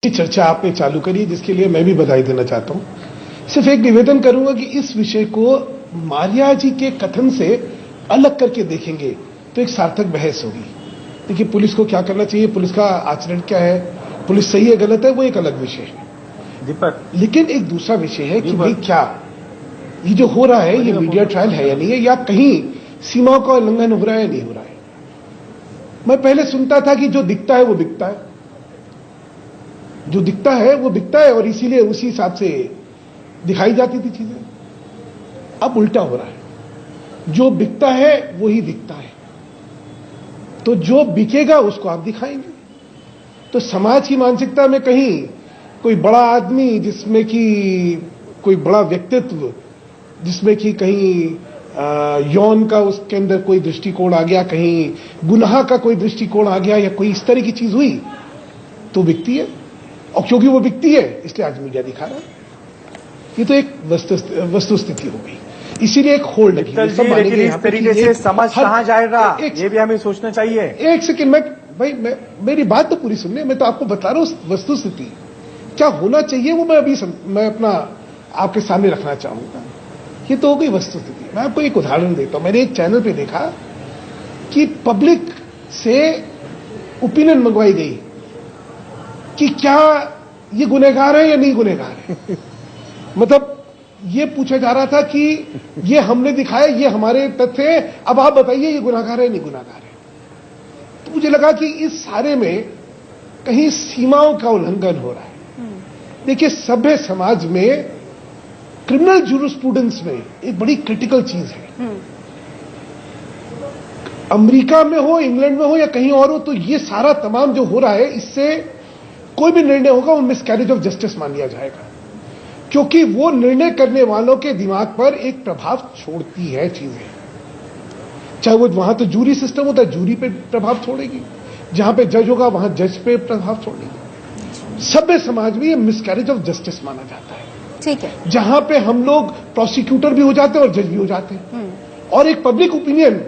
की चर्चा आपने चालू करी, जिसके लिए मैं भी बधाई देना चाहता हूं। सिर्फ एक निवेदन करूंगा कि इस विषय को मारिया जी के कथन से अलग करके देखेंगे तो एक सार्थक बहस होगी। देखिए, पुलिस को क्या करना चाहिए, पुलिस का आचरण क्या है, पुलिस सही है गलत है, वो एक अलग विषय है दीपक। लेकिन एक दूसरा विषय है कि भाई क्या ये जो हो रहा है ये मीडिया ट्रायल है या नहीं है, या कहीं सीमाओं का उल्लंघन हो रहा है या नहीं हो रहा है। मैं पहले सुनता था कि जो दिखता है वो बिकता है, जो दिखता है वो बिकता है, और इसीलिए उसी हिसाब से दिखाई जाती थी चीजें। अब उल्टा हो रहा है, जो बिकता है वही दिखता है, तो जो बिकेगा उसको आप दिखाएंगे। तो समाज की मानसिकता में कहीं कोई बड़ा आदमी, जिसमें कि कोई बड़ा व्यक्तित्व, जिसमें कि कहीं यौन का उसके अंदर कोई दृष्टिकोण आ गया, कहीं गुनाह का कोई दृष्टिकोण आ गया, या कोई इस तरह की चीज हुई तो बिकती है। और क्योंकि वो बिकती है इसलिए आज मीडिया दिखा रहा है। ये तो एक वस्तुस्थिति हो गई, इसीलिए एक होल्ड लगी। लेकिन इस तरीके से समझ कहां जाएगा, ये भी हमें सोचना चाहिए। एक सेकंड, मेरी बात तो पूरी सुनने, मैं तो आपको बता रहा हूं वस्तुस्थिति क्या होना चाहिए, वो मैं अपना आपके सामने रखना चाहूंगा। ये तो हो गई वस्तुस्थिति। मैं आपको एक उदाहरण देता हूं। मैंने एक चैनल पे देखा कि पब्लिक से ओपिनियन मंगवाई गई कि क्या ये गुनहगार है या नहीं गुनहगार है। मतलब ये पूछा जा रहा था कि ये हमने दिखाया, ये हमारे तथ्य है, अब आप बताइए ये गुनहगार है नहीं गुनहगार है। तो मुझे लगा कि इस सारे में कहीं सीमाओं का उल्लंघन हो रहा है। देखिए, सभ्य समाज में क्रिमिनल जूरिस्प्रूडेंस में एक बड़ी क्रिटिकल चीज है। अमेरिका में हो, इंग्लैंड में हो या कहीं और हो, तो ये सारा तमाम जो हो रहा है, इससे कोई भी निर्णय होगा वो मिसकैरेज ऑफ जस्टिस मान लिया जाएगा, क्योंकि वो निर्णय करने वालों के दिमाग पर एक प्रभाव छोड़ती है चीजें। चाहे वो वहां तो जूरी सिस्टम होता है, जूरी पे प्रभाव छोड़ेगी, जहां पे जज होगा वहां जज पे प्रभाव छोड़ेगी। सभ्य समाज में ये मिसकैरेज ऑफ जस्टिस माना जाता है। ठीक है, जहां पे हम लोग प्रोसिक्यूटर भी हो जाते हैं और जज भी हो जाते हैं, और एक पब्लिक ओपिनियन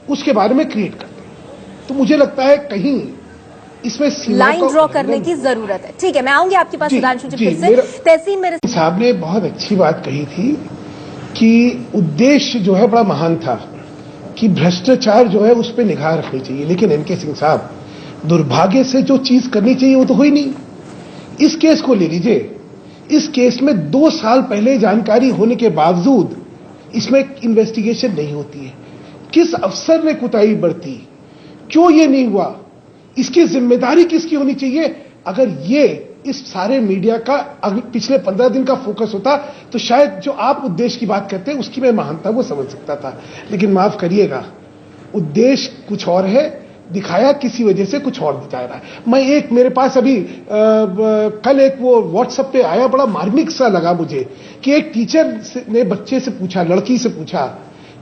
उसके बारे में क्रिएट करते हैं। तो मुझे लगता है कहीं इसमें लाइन ड्रॉ करने की जरूरत है। ठीक है, मैं आऊंगी आपके पास सुधांशु जी फिर से। तहसीन मेरे साहब ने बहुत अच्छी बात कही थी कि उद्देश्य जो है बड़ा महान था कि भ्रष्टाचार जो है उस पर निगाह रखनी चाहिए, लेकिन एनके सिंह साहब, दुर्भाग्य से जो चीज करनी चाहिए वो तो हुई नहीं। इस केस को ले लीजिए, इस केस में 2 साल पहले जानकारी होने के बावजूद इसमें इन्वेस्टिगेशन नहीं होती है। किस अफसर ने कुताही बरती, क्यों ये नहीं हुआ, इसकी जिम्मेदारी किसकी होनी चाहिए। अगर ये इस सारे मीडिया का पिछले 15 दिन का फोकस होता तो शायद जो आप उद्देश्य की बात करते हैं उसकी मैं महानता वो समझ सकता था। लेकिन माफ करिएगा, उद्देश्य कुछ और है, दिखाया किसी वजह से कुछ और जा रहा है। मेरे पास अभी कल एक वो व्हाट्सएप पे आया, बड़ा मार्मिक सा लगा मुझे, कि एक टीचर ने बच्चे से पूछा, लड़की से पूछा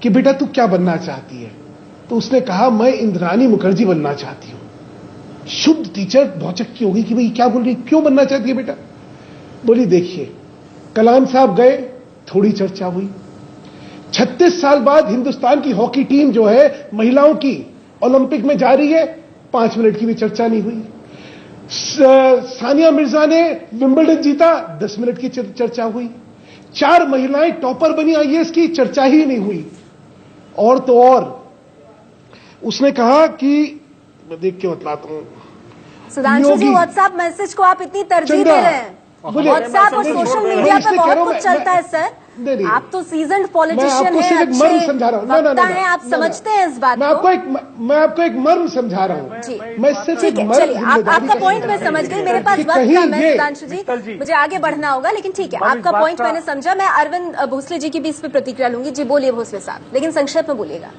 कि बेटा तू क्या बनना चाहती है, तो उसने कहा मैं इंद्राणी मुखर्जी बनना चाहती हूं। शुद्ध टीचर भौचक्की होगी कि भाई क्या बोल रही, क्यों बनना चाहती है बेटा। बोली देखिए, कलाम साहब गए, थोड़ी चर्चा हुई। 36 साल बाद हिंदुस्तान की हॉकी टीम जो है महिलाओं की ओलंपिक में जा रही है, 5 मिनट की भी चर्चा नहीं हुई। सानिया मिर्जा ने विंबलडन जीता, 10 मिनट की चर्चा हुई। 4 महिलाएं टॉपर बनी आईएएस की, चर्चा ही नहीं हुई। और तो और उसने कहा कि मैं देख के बतलाता हूं, सुधांशु जी, व्हाट्सएप मैसेज को आप इतनी तरजीह दे रहे हैं। व्हाट्सएप और सोशल मीडिया पे बहुत कुछ चलता है सर। आप तो सीजन्ड पॉलिटिशियन हैं, अच्छे वक्ता हैं, आप समझते हैं इस बात को। मैं आपको एक मर्म समझा रहा हूं जी। मैं सिर्फ ठीक है, चलिए, आपका पॉइंट मैं समझ गई। मेरे पास वक्त कम है सुधांशु जी, मुझे आगे बढ़ना होगा, लेकिन ठीक है, आपका पॉइंट मैंने समझा। मैं अरविंद भोसले जी की भी इस पर प्रतिक्रिया लूंगी। जी बोलिए भोसले साहब, लेकिन संक्षेप में बोलिएगा।